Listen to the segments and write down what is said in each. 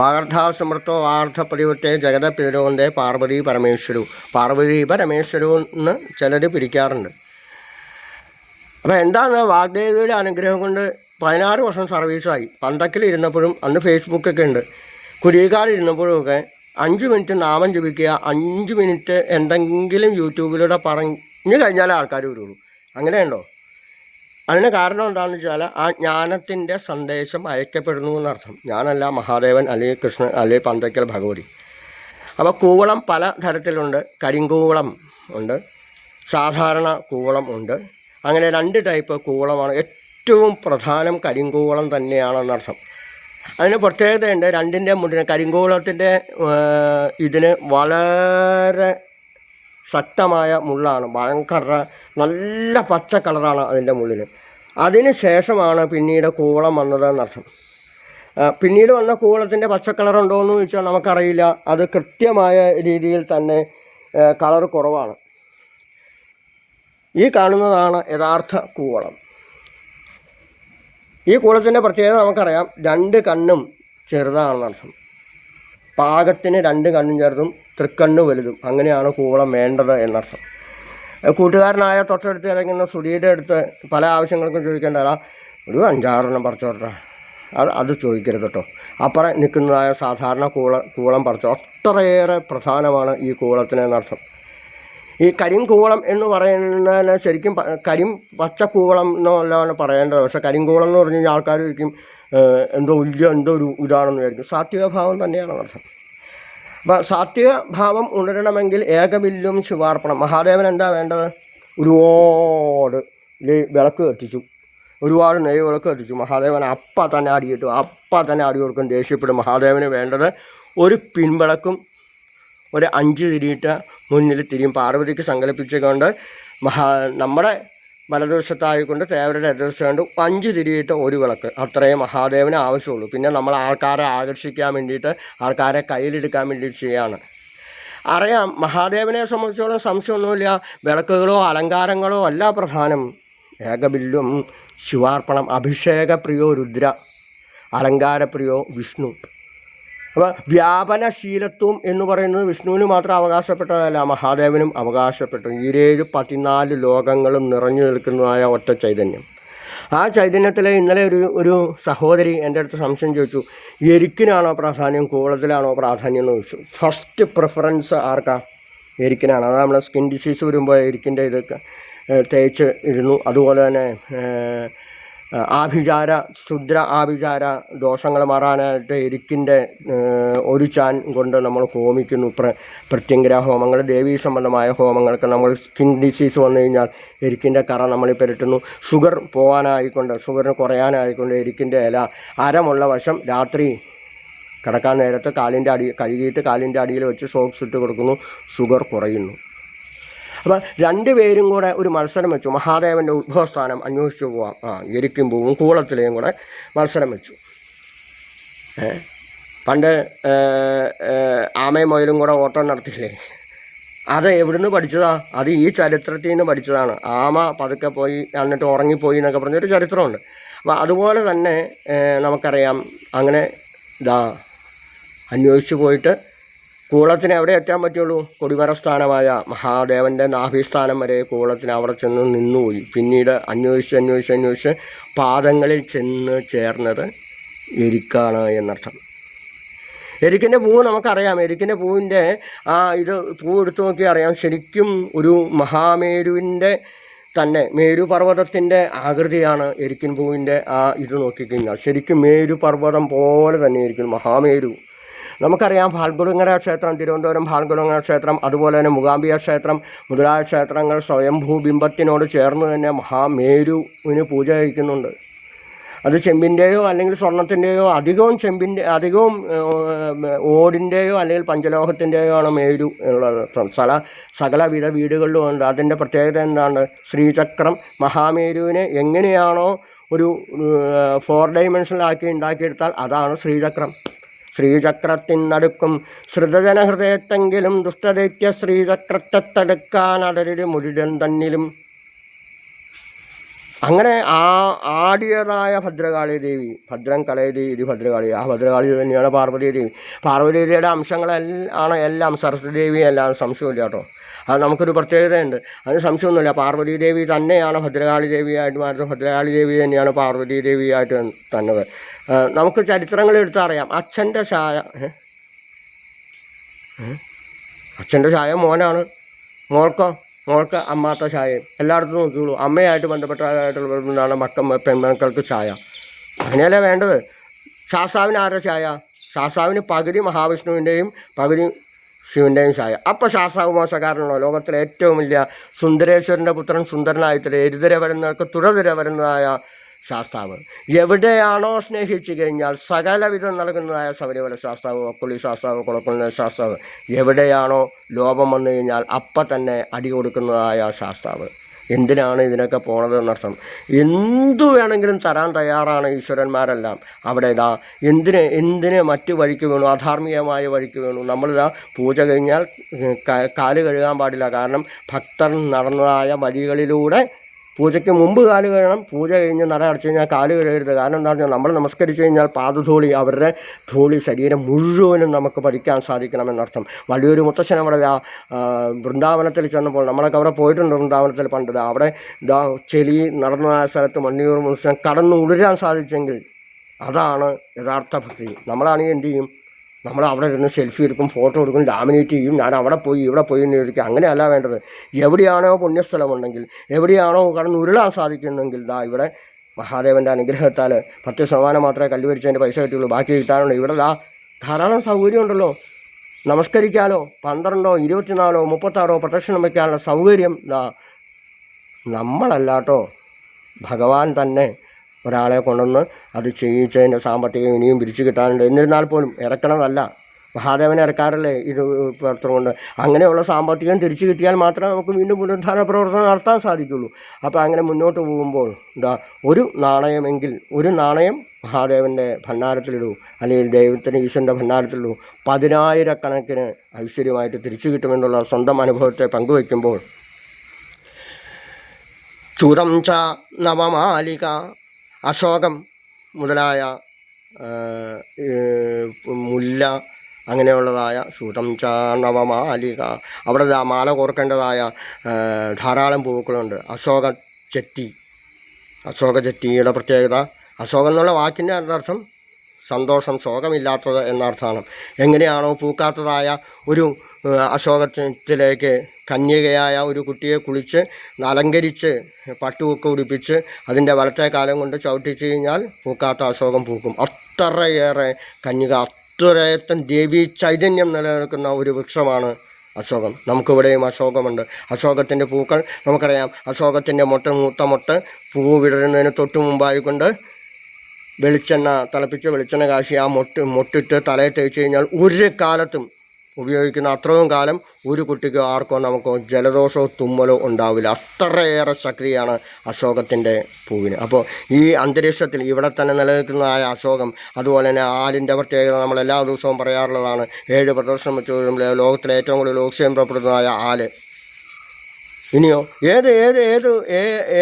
വാഗർധാസമൃത്തോ വാർദ്ധപതിവത്തെ ജഗതപിതരോന്തേ പാർവതി പരമേശ്വരു എന്ന് ചിലർ പിരിക്കാറുണ്ട്. അപ്പോൾ എന്താണ്, വാഗ്ദേവിയുടെ അനുഗ്രഹം കൊണ്ട് 16 വർഷം സർവീസായി. പന്തക്കിലിരുന്നപ്പോഴും അന്ന് ഫേസ്ബുക്കൊക്കെ ഉണ്ട്, കുരികാടിരുന്നപ്പോഴും ഒക്കെ 5 മിനിറ്റ് നാമം ജപിക്കുക, 5 മിനിറ്റ് എന്തെങ്കിലും യൂട്യൂബിലൂടെ പറഞ്ഞു കഴിഞ്ഞാൽ ആൾക്കാർ വരുള്ളൂ. അങ്ങനെയുണ്ടോ? അതിന് കാരണം എന്താണെന്ന് വെച്ചാൽ ആ ജ്ഞാനത്തിൻ്റെ സന്ദേശം അയക്കപ്പെടുന്നു എന്നർത്ഥം. ഞാനല്ല, മഹാദേവൻ അല്ലെങ്കിൽ കൃഷ്ണൻ അല്ലെങ്കിൽ പന്തക്കൽ ഭഗവതി. അപ്പോൾ കൂവളം പല തരത്തിലുണ്ട്. കരിങ്കൂവളം ഉണ്ട്, സാധാരണ കൂവളം ഉണ്ട്. അങ്ങനെ 2 ടൈപ്പ് കൂവളമാണ്. ഏറ്റവും പ്രധാനം കരിങ്കൂവളം തന്നെയാണെന്നർത്ഥം. അതിന് പ്രത്യേകതയുണ്ട്. 2ൻ്റെ മുന്നിൽ കരിങ്കൂവളത്തിൻ്റെ ഇതിന് വളരെ ശക്തമായ മുള്ളാണ്, ഭയങ്കര നല്ല പച്ച കളറാണ് അതിൻ്റെ മുള്ളിൽ. അതിന് ശേഷമാണ് പിന്നീട് കൂവളം വന്നതെന്നർത്ഥം. പിന്നീട് വന്ന കൂവളത്തിൻ്റെ പച്ച കളറുണ്ടോ എന്ന് ചോദിച്ചാൽ നമുക്കറിയില്ല. അത് കൃത്യമായ രീതിയിൽ തന്നെ കളർ കുറവാണ്. ഈ കാണുന്നതാണ് യഥാർത്ഥ കൂവളം. ഈ കൂവളത്തിൻ്റെ പ്രത്യേകത നമുക്കറിയാം, 2 കണ്ണും ചെറുതാണെന്നർത്ഥം. പാകത്തിന് 2 കണ്ണും ചെറുതും തൃക്കണ്ണ് വലുതും, അങ്ങനെയാണ് കൂവളം വേണ്ടത് എന്നർത്ഥം. കൂട്ടുകാരനായ തൊട്ടടുത്ത് ഇറങ്ങുന്ന സുധീയുടെ അടുത്ത് പല ആവശ്യങ്ങൾക്കും ചോദിക്കേണ്ടതാ, ഒരു 5-6 പറിച്ചോട്ടെ, അത് ചോദിക്കരുത് കേട്ടോ. അപ്പുറം നിൽക്കുന്നതായ സാധാരണ കൂവളം പറിച്ചോ. അത്രയേറെ പ്രധാനമാണ് ഈ കൂവളത്തിന് എന്നർത്ഥം. ഈ കരിങ്കൂവളം എന്ന് പറയുന്നതിന് ശരിക്കും പച്ചക്കൂവളം എന്നല്ലാണ് പറയേണ്ടത്. പക്ഷേ കരിങ്കൂവളം എന്ന് പറഞ്ഞു കഴിഞ്ഞാൽ ആൾക്കാർ ശരിക്കും എന്തോ ഒരു ഇതാണെന്ന് വിചാരിക്കും. സാത്വികഭാവം തന്നെയാണെന്നർത്ഥം. അപ്പോൾ സാത്വികഭാവം ഉണരണമെങ്കിൽ ഏകബില്ലും ശിവാർപ്പണം. മഹാദേവൻ എന്താ വേണ്ടത്? ഒരുപാട് വിളക്ക് കത്തിച്ചു, ഒരുപാട് നെയ്യ് വിളക്ക് കത്തിച്ചു. മഹാദേവൻ അപ്പം തന്നെ അടിയിട്ടു, അപ്പം തന്നെ അടി കൊടുക്കും, ദേഷ്യപ്പെടും. മഹാദേവന് വേണ്ടത് ഒരു പിൻവിളക്കും ഒരു 5 തിരിയിട്ട് മുന്നിൽ തിരിയും. പാർവതിക്ക് സങ്കല്പിച്ചുകൊണ്ട് നമ്മുടെ വലതുവശത്തായിക്കൊണ്ട് തേവരുടെ എതിർവശമുണ്ട് 5 തിരിയിട്ട് ഒരു വിളക്ക്, അത്രയും മഹാദേവന് ആവശ്യമുള്ളൂ. പിന്നെ നമ്മൾ ആൾക്കാരെ ആകർഷിക്കാൻ വേണ്ടിയിട്ട്, ആൾക്കാരെ കയ്യിലെടുക്കാൻ വേണ്ടിയിട്ട് ചെയ്യാണ്. അറിയാം, മഹാദേവനെ സംബന്ധിച്ചോളം സംശയമൊന്നുമില്ല, വിളക്കുകളോ അലങ്കാരങ്ങളോ അല്ല പ്രധാനം. ഏകബില്ലും ശിവാർപ്പണം. അഭിഷേകപ്രിയോ രുദ്ര, അലങ്കാരപ്രിയോ വിഷ്ണു. അപ്പോൾ വ്യാപനശീലത്വം എന്ന് പറയുന്നത് വിഷ്ണുവിന് മാത്രം അവകാശപ്പെട്ടതല്ല, മഹാദേവനും അവകാശപ്പെട്ടു. 14 ലോകങ്ങളും നിറഞ്ഞു നിൽക്കുന്നതായ ഒറ്റ ചൈതന്യം. ആ ചൈതന്യത്തിലെ ഇന്നലെ ഒരു സഹോദരി എൻ്റെ അടുത്ത് സംശയം ചോദിച്ചു, എരിക്കിനാണോ പ്രാധാന്യം കൂവളത്തിലാണോ പ്രാധാന്യം എന്ന് ചോദിച്ചു. ഫസ്റ്റ് പ്രിഫറൻസ് ആർക്കാ? എരിക്കിനാണ്. അത് നമ്മൾ സ്കിൻ ഡിസീസ് വരുമ്പോൾ എരിക്കിൻ്റെ ഇതൊക്കെ തേച്ച് ഇരുന്നു. അതുപോലെ തന്നെ ക്ഷുദ്ര ആഭിചാര ദോഷങ്ങൾ മാറാനായിട്ട് എരിക്കിൻ്റെ ഒരു ചാൻ കൊണ്ട് നമ്മൾ ഹോമിക്കുന്നു. പ്രത്യംഗര ഹോമങ്ങൾ, ദേവീ സംബന്ധമായ ഹോമങ്ങൾക്ക് നമ്മൾ സ്കിൻ ഡിസീസ് വന്നു കഴിഞ്ഞാൽ എരിക്കിൻ്റെ കറ നമ്മൾ പുരട്ടുന്നു. ഷുഗർ പോകാനായിക്കൊണ്ട്, ഷുഗറിന് കുറയാനായിക്കൊണ്ട് എരിക്കിൻ്റെ ഇല അരമുള്ള വശം രാത്രി കിടക്കാൻ നേരത്ത് കഴുകിയിട്ട് കാലിൻ്റെ അടിയിൽ വെച്ച് സോക്സ് ഇട്ട് കൊടുക്കുന്നു, ഷുഗർ കുറയുന്നു. അപ്പോൾ 2 പേരും കൂടെ ഒരു മത്സരം വെച്ചു. മഹാദേവൻ്റെ ഉദ്ഭവസ്ഥാനം അന്വേഷിച്ചു പോവാം. എരിക്കും പൂവും കൂവളത്തിലെയും കൂടെ മത്സരം വെച്ചു. പണ്ട് ആമയും മൊയിലും കൂടെ ഓട്ടം നടത്തിയില്ലേ? അത് എവിടുന്ന് പഠിച്ചതാ? അത് ഈ ചരിത്രത്തിൽ നിന്ന് പഠിച്ചതാണ്. ആമ പതുക്കെ പോയി എന്നിട്ട് ഉറങ്ങിപ്പോയി എന്നൊക്കെ പറഞ്ഞൊരു ചരിത്രമുണ്ട്. അപ്പോൾ അതുപോലെ തന്നെ നമുക്കറിയാം, അങ്ങനെ അന്വേഷിച്ചു പോയിട്ട് കൂവളത്തിന് എവിടെ എത്താൻ പറ്റുള്ളൂ? കൊടിമര സ്ഥാനമായ മഹാദേവൻ്റെ നാഭിസ്ഥാനം വരെ കൂവളത്തിന് അവിടെ ചെന്ന് നിന്നുപോയി. പിന്നീട് അന്വേഷിച്ച് പാദങ്ങളിൽ ചെന്ന് ചേർന്നത് എരിക്കാണ് എന്നർത്ഥം. എരിക്കിൻ്റെ പൂവ് നമുക്കറിയാം. എരിക്കിൻ്റെ പൂവിൻ്റെ പൂ എടുത്തു നോക്കി അറിയാം, ശരിക്കും ഒരു മഹാമേരുവിൻ്റെ തന്നെ മേരുപർവ്വതത്തിൻ്റെ ആകൃതിയാണ് എരിക്കിൻ പൂവിൻ്റെ ഇത് നോക്കിക്കഴിഞ്ഞാൽ. ശരിക്കും മേരുപർവ്വതം പോലെ തന്നെ ഇരിക്കും മഹാമേരു. നമുക്കറിയാം, ഫാൽഗുണങ്ങര ക്ഷേത്രം, തിരുവനന്തപുരം ഫാൽഗുണങ്ങര ക്ഷേത്രം, അതുപോലെ തന്നെ മൂകാംബിക ക്ഷേത്രം മുതലായ ക്ഷേത്രങ്ങൾ സ്വയംഭൂബിംബത്തിനോട് ചേർന്ന് തന്നെ മഹാമേരുവിന് പൂജ കഴിക്കുന്നുണ്ട്. അത് ചെമ്പിൻ്റെയോ അല്ലെങ്കിൽ സ്വർണത്തിൻ്റെയോ, അധികവും ഓടിൻ്റെയോ അല്ലെങ്കിൽ പഞ്ചലോഹത്തിൻ്റെയോ ആണ് മേരു എന്നുള്ളത്. സകലവിധ വീടുകളിലും ഉണ്ട്. അതിൻ്റെ പ്രത്യേകത എന്താണ്? ശ്രീചക്രം മഹാമേരുവിനെ എങ്ങനെയാണോ ഒരു 4 ഡൈമെൻഷനിലാക്കി ഉണ്ടാക്കിയെടുത്താൽ അതാണ് ശ്രീചക്രം. ശ്രീചക്രത്തിനടുക്കും ശ്രുതജന ഹൃദയത്തെങ്കിലും ദുഷ്ടദൈത്യ ശ്രീചക്രത്തെ തടുക്കാൻ അടരിൽ മുരുടൻ തന്നിലും. അങ്ങനെ ആടിയതായ ഭദ്രകാളി ദേവി, ഭദ്രം കലയതി ഇത് ഭദ്രകാളി, ആ ഭദ്രകാളി തന്നെയാണ് പാർവതി ദേവി. പാർവതി ദേവിയുടെ അംശങ്ങളെല്ലാം എല്ലാം സരസ്വതി ദേവി എല്ലാം സംശയമില്ല കേട്ടോ. അത് നമുക്കൊരു പ്രത്യേകതയുണ്ട്, അതിന് സംശയമൊന്നുമില്ല. പാർവതി ദേവി തന്നെയാണ് ഭദ്രകാളി ദേവിയായിട്ട് മാറുന്നത്, ഭദ്രകാളി ദേവി തന്നെയാണ് പാർവതി ദേവിയായിട്ട് തന്നത്. നമുക്ക് ചരിത്രങ്ങൾ എടുത്തറിയാം. അച്ഛൻ്റെ ചായ മോനാണ്, മോൾക്ക് അമ്മാത്ത ചായയും എല്ലായിടത്തും നോക്കിയുള്ളൂ. അമ്മയായിട്ട് ബന്ധപ്പെട്ടതായിട്ടുള്ളതാണ് പെൺമക്കൾക്ക് ചായ. അങ്ങനെയല്ലേ വേണ്ടത്. ശാസ്താവിന് ആരുടെ ചായ? ശാസ്താവിന് പകുതി മഹാവിഷ്ണുവിൻ്റെയും പകുതി ശിവൻ്റെയും ചായ. അപ്പം ശാസ്താവ് മോശക്കാരനാണോ? ലോകത്തിലെ ഏറ്റവും വലിയ സുന്ദരേശ്വരൻ്റെ പുത്രൻ, സുന്ദരനായിട്ട് എരുതിര വരുന്നവർക്ക് തുഴതിര വരുന്നതായ ശാസ്താവ്. എവിടെയാണോ സ്നേഹിച്ചു കഴിഞ്ഞാൽ സകലവിധം നൽകുന്നതായ ശബരിമല ശാസ്താവ്, ഒക്കുളി ശാസ്താവ്, കുളക്കുള്ള ശാസ്താവ്. എവിടെയാണോ ലോപം വന്നു കഴിഞ്ഞാൽ അപ്പം തന്നെ അടി കൊടുക്കുന്നതായ ശാസ്താവ്. എന്തിനാണ് ഇതിനൊക്കെ പോണത് എന്നർത്ഥം. എന്തു വേണമെങ്കിലും തരാൻ തയ്യാറാണ് ഈശ്വരന്മാരെല്ലാം. അവിടെ എന്തിന് മറ്റു വഴിക്ക് വീണു, അധാർമികമായ വഴിക്ക് വീണു. നമ്മളിതാ പൂജ കഴിഞ്ഞാൽ കാല് കഴുകാൻ പാടില്ല. കാരണം ഭക്തർ നടന്നതായ വഴികളിലൂടെ പൂജയ്ക്ക് മുമ്പ് കാല് കഴുകണം, പൂജ കഴിഞ്ഞ് നട അടച്ചു കഴിഞ്ഞാൽ കാല് കഴുകരുത്. കാരണം എന്താ പറഞ്ഞാൽ നമ്മൾ നമസ്കരിച്ച് കഴിഞ്ഞാൽ പാദധൂളി, അവരുടെ ധൂളി ശരീരം മുഴുവനും നമുക്ക് പഠിക്കാൻ സാധിക്കണമെന്നർത്ഥം. വലിയൊരു മുത്തശ്ശൻ അവിടെ വൃന്ദാവനത്തിൽ ചെന്നപ്പോൾ, നമ്മളൊക്കെ അവിടെ പോയിട്ടുണ്ട് വൃന്ദാവനത്തിൽ പണ്ട്. അവിടെ ചെളി നടന്ന സ്ഥലത്ത് മണ്ണിയൂർ മുത്തശ്ശൻ കടന്നു ഉടരാൻ സാധിച്ചെങ്കിൽ അതാണ് യഥാർത്ഥ ഭക്തി. നമ്മളാണെങ്കിൽ എന്ത് ചെയ്യും? നമ്മൾ അവിടെ ഇരുന്ന് സെൽഫി എടുക്കും, ഫോട്ടോ എടുക്കും, ലാമിനേറ്റ് ചെയ്യും. ഞാൻ അവിടെ പോയി ഇവിടെ പോയി എന്ന് ചോദിക്കുക. അങ്ങനെയല്ല വേണ്ടത്. എവിടെയാണോ പുണ്യസ്ഥലമുണ്ടെങ്കിൽ, എവിടെയാണോ കടന്ന് ഉരുളാൻ സാധിക്കുന്നെങ്കിൽ, ഇവിടെ മഹാദേവൻ്റെ അനുഗ്രഹത്താൽ 10% മാത്രമേ കല്ല് വരിച്ചതിൻ്റെ പൈസ കിട്ടുള്ളൂ, ബാക്കി കിട്ടാനുള്ളൂ. ഇവിടെ ധാരാളം സൗകര്യമുണ്ടല്ലോ. നമസ്കരിക്കാലോ, 12, 24, 36 പ്രദക്ഷിണം വയ്ക്കാനുള്ള സൗകര്യം നമ്മളല്ലാട്ടോ, ഭഗവാൻ തന്നെ ഒരാളെ കൊണ്ടുവന്ന് അത് ചെയ്യിച്ചതിൻ്റെ സാമ്പത്തികം ഇനിയും പിരിച്ചു കിട്ടാനുണ്ട്. എന്നിരുന്നാൽ പോലും ഇറക്കണതല്ല, മഹാദേവനെ ഇറക്കാറല്ലേ ഇത് പത്രം കൊണ്ട്. അങ്ങനെയുള്ള സാമ്പത്തികം തിരിച്ചു കിട്ടിയാൽ മാത്രമേ നമുക്ക് വീണ്ടും പുനരുദ്ധാരണ പ്രവർത്തനം നടത്താൻ സാധിക്കുള്ളൂ. അപ്പോൾ അങ്ങനെ മുന്നോട്ട് പോകുമ്പോൾ ഒരു നാണയം മഹാദേവൻ്റെ ഭണ്ഡാരത്തിലിടൂ, അല്ലെങ്കിൽ ദൈവത്തിൻ്റെ ഈശ്വരൻ്റെ ഭണ്ഡാരത്തിലിടൂ. 10,000 ഐശ്വര്യമായിട്ട് തിരിച്ചു കിട്ടുമെന്നുള്ള സ്വന്തം അനുഭവത്തെ പങ്കുവയ്ക്കുമ്പോൾ ചൂതം ച നവമാലിക, അശോകം മുതലായ മുല്ല അങ്ങനെയുള്ളതായ ശൂതം ച നവമാലിക, അവിടെ മാല കോർക്കേണ്ടതായ ധാരാളം പൂക്കളുണ്ട്. അശോക ചെറ്റിയുടെ പ്രത്യേകത, അശോകം എന്നുള്ള വാക്കിൻ്റെ അർത്ഥം സന്തോഷം, ശോകമില്ലാത്തത് എന്നർത്ഥമാണ്. എങ്ങനെയാണോ പൂക്കാത്തതായ ഒരു അശോകത്തിലേക്ക് കന്യകയായ ഒരു കുട്ടിയെ കുളിച്ച് അലങ്കരിച്ച് പട്ടുവൊക്കെ ഉടുപ്പിച്ച് അതിൻ്റെ വലത്തെ കാലം കൊണ്ട് ചവിട്ടിച്ച് കഴിഞ്ഞാൽ പൂക്കാത്ത അശോകം പൂക്കും. അത്രയേറെ കന്യക, അത്രയേറ്റം ദേവീ ചൈതന്യം നിലനിൽക്കുന്ന ഒരു വൃക്ഷമാണ് അശോകം. നമുക്കിവിടെയും അശോകമുണ്ട്. അശോകത്തിൻ്റെ പൂക്കൾ നമുക്കറിയാം. അശോകത്തിൻ്റെ മൂത്ത മൊട്ട് പൂവ് വിടരുന്നതിന് തൊട്ട് മുമ്പായിക്കൊണ്ട് തിളപ്പിച്ച് വെളിച്ചെണ്ണ കാശി ആ മൊട്ടിട്ട് തലയിൽ തേച്ച് കഴിഞ്ഞാൽ ഒരു കാലത്തും ഉപയോഗിക്കുന്ന അത്രയും കാലം ഒരു കുട്ടിക്കോ ആർക്കോ നമുക്കോ ജലദോഷമോ തുമ്മലോ ഉണ്ടാവില്ല. അത്രയേറെ ശക്തിയാണ് അശോകത്തിൻ്റെ പൂവിന്. അപ്പോൾ ഈ അന്തരീക്ഷത്തിൽ ഇവിടെ തന്നെ നിലനിൽക്കുന്നതായ അശോകം, അതുപോലെ തന്നെ ആലിൻ്റെ പ്രത്യേകത നമ്മൾ എല്ലാ ദിവസവും പറയാറുള്ളതാണ്. 7 പ്രദർശനം വെച്ച് ലോകത്തിലെ ഏറ്റവും കൂടുതൽ ഓക്സിജൻ പുറപ്പെടുന്നതായ ആല്. ഇനിയോ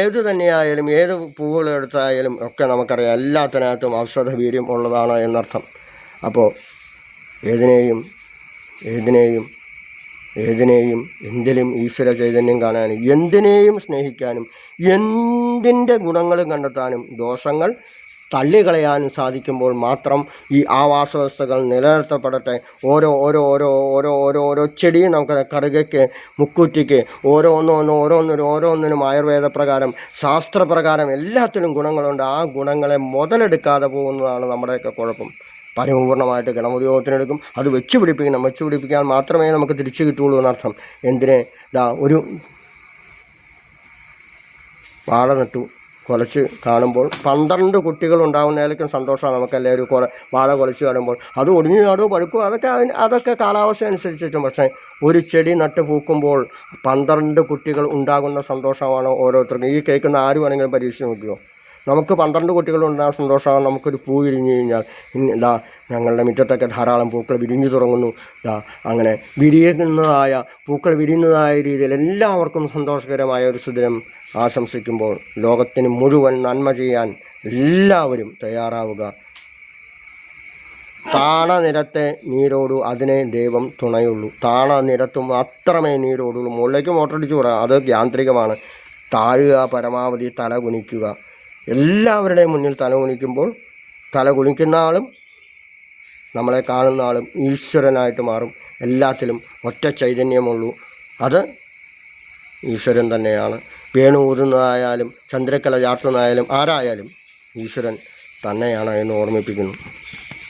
ഏത് തന്നെയായാലും, ഏത് പൂവുകളെടുത്തായാലും ഒക്കെ നമുക്കറിയാം എല്ലാത്തിനകത്തും ഔഷധ വീര്യം ഉള്ളതാണ് എന്നർത്ഥം. അപ്പോൾ ഏതിനെയും എന്തിലും ഈശ്വര ചൈതന്യം കാണാനും, എന്തിനേയും സ്നേഹിക്കാനും, എന്തിൻ്റെ ഗുണങ്ങളും കണ്ടെത്താനും, ദോഷങ്ങൾ തള്ളിക്കളയാനും സാധിക്കുമ്പോൾ മാത്രം ഈ ആവാസവ്യവസ്ഥകൾ നിലനിർത്തപ്പെടട്ടെ. ഓരോ ചെടിയും നമുക്ക് കറുകയ്ക്ക്, മുക്കൂറ്റിക്ക്, ഓരോന്നിനും ആയുർവേദ പ്രകാരം, ശാസ്ത്രപ്രകാരം എല്ലാത്തിലും ഗുണങ്ങളുണ്ട്. ആ ഗുണങ്ങളെ മുതലെടുക്കാതെ പോകുന്നതാണ് നമ്മുടെയൊക്കെ കുഴപ്പം. പരിപൂർണമായിട്ട് ഗണപതിയോഗത്തിനെടുക്കും, അത് വെച്ച് പിടിപ്പിക്കാൻ മാത്രമേ നമുക്ക് തിരിച്ചു കിട്ടുള്ളൂ എന്നർത്ഥം. ഒരു വാഴ നട്ടു കുലച്ച് കാണുമ്പോൾ 12 കുട്ടികൾ ഉണ്ടാകുന്നതിലേക്കും സന്തോഷമാണ് നമുക്കല്ലേ. ഒരു വാഴ കുലച്ച് കാണുമ്പോൾ അത് ഒടിഞ്ഞു നാടോ പഴുക്കോ അതൊക്കെ കാലാവസ്ഥ അനുസരിച്ചിട്ടും. പക്ഷേ ഒരു ചെടി നട്ട് പൂക്കുമ്പോൾ 12 കുട്ടികൾ ഉണ്ടാകുന്ന സന്തോഷമാണ് ഓരോരുത്തർക്കും. ഈ കേൾക്കുന്ന ആര് വേണമെങ്കിലും പരീക്ഷിച്ച് നോക്കിയോ. നമുക്ക് 12 കുട്ടികളുണ്ടാകുന്ന സന്തോഷമാണ്. നമുക്കൊരു പൂ വിരിഞ്ഞു കഴിഞ്ഞാൽ ഇതാ ഞങ്ങളുടെ മുറ്റത്തൊക്കെ ധാരാളം പൂക്കൾ വിരിഞ്ഞു തുടങ്ങുന്നു. അങ്ങനെ പൂക്കൾ വിരിയുന്നതായ രീതിയിൽ എല്ലാവർക്കും സന്തോഷകരമായ ഒരു സുദിനം ആശംസിക്കുമ്പോൾ ലോകത്തിന് മുഴുവൻ നന്മ ചെയ്യാൻ എല്ലാവരും തയ്യാറാവുക. താണനിരത്തെ നീരോടു, അതിനെ ദൈവം തുണയുള്ളൂ. താണനിരത്തും അത്രമേ നീരോടുള്ളൂ. മുകളിലേക്ക് മോട്ടറടിച്ചു കൂടാ, അത് യാന്ത്രികമാണ്. താഴുക, പരമാവധി തല കുനിക്കുക. എല്ലാവരുടെയും മുന്നിൽ തല കുനിക്കുമ്പോൾ തല കുനിക്കുന്ന ആളും നമ്മളെ കാണുന്ന ആളും ഈശ്വരനായിട്ട് മാറും. എല്ലാത്തിലും ഒറ്റ ചൈതന്യമുള്ളൂ, അത് ഈശ്വരൻ തന്നെയാണ്. വേണു ഊതുന്നതായാലും ചന്ദ്രക്കല ചാർത്തുന്നതായാലും ആരായാലും ഈശ്വരൻ തന്നെയാണ് എന്ന് ഓർമ്മിപ്പിക്കുന്നു.